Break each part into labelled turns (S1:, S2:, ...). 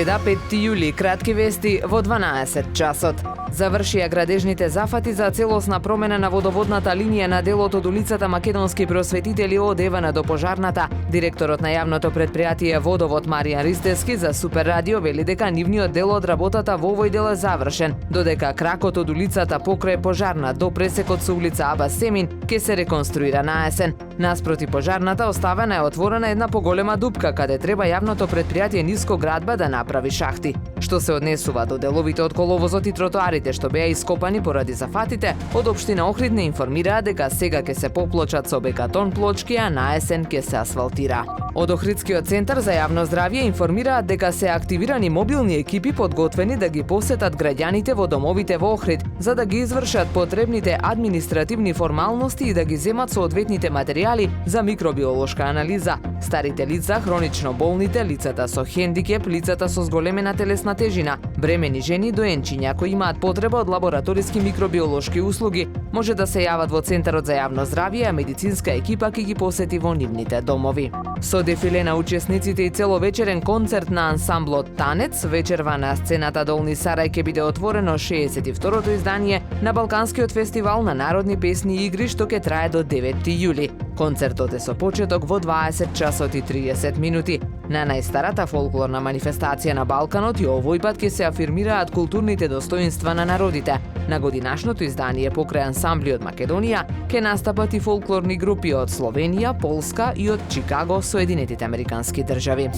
S1: Среда, 5 јули, кратки вести во 12 часот. Завршија градежните зафати за целосна промена на водоводната линија на делот од улицата Македонски просветители од Евана до Пожарната. Директорот на јавното предпријатие Водовод Маријан Ристевски за Супер радио вели дека нивниот дел од работата во овој дел е завршен, додека кракот од улицата покрај Пожарна до пресекот со улица Аба Семин ќе се реконструира на есен. Наспроти Пожарната оставена е отворена една поголема дупка каде треба јавното предпријатие Ниско градба да направи шахти. Што се однесува до деловите од коловозот и тротоарите што беа ископани поради зафатите, од општина Охрид не информираа дека сега ќе се поплочат со бекатон плочки, а на есен ќе се асфалтира. Од Охридскиот центар за јавно здравје информираат дека се активирани мобилни екипи подготвени да ги посетат граѓаните во домовите во Охрид, за да ги извршат потребните административни формалности и да ги земат соодветните материјали за микробиолошка анализа. Старите лица, хронично болните, лицата со хендикеп, лицата со зголемена телесна тежина, бремени жени, доенчиња кои имаат потреба од лабораториски микробиолошки услуги, може да се јават во Центарот за јавно здравје, а медицинска екипа ќе ги посети во нивните домови. Со дефиле на учесниците и целовечерен концерт на ансамблот Танец, вечерва на сцената Долни Сарај ќе биде отворено 62-то издание на Балканскиот фестивал на народни песни и игри што ќе трае до 9 јули. Концертот е со почеток во 20 часот и 30 минути. На најстарата фолклорна манифестација на Балканот и овој пат ќе се афирмираат културните достоинства на народите. На годинашното издание покрај ансамбли од Македонија ќе настапат и фолклорни групи од Словенија, Полска и од Чикаго, Соединетите Американски држави.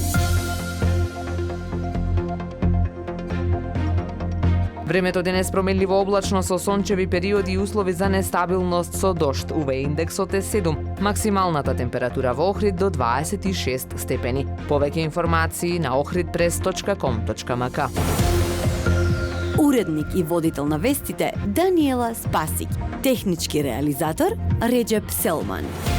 S1: Времето денес променливо облачно со сончеви периоди и услови за нестабилност со дожд. УВ индексот е 7, максималната температура во Охрид до 26 степени. Повеќе информации на ohridpress.com.mk.
S2: Уредник и водител на вестите Даниела Спасик. Технички реализатор Реджеп Селман.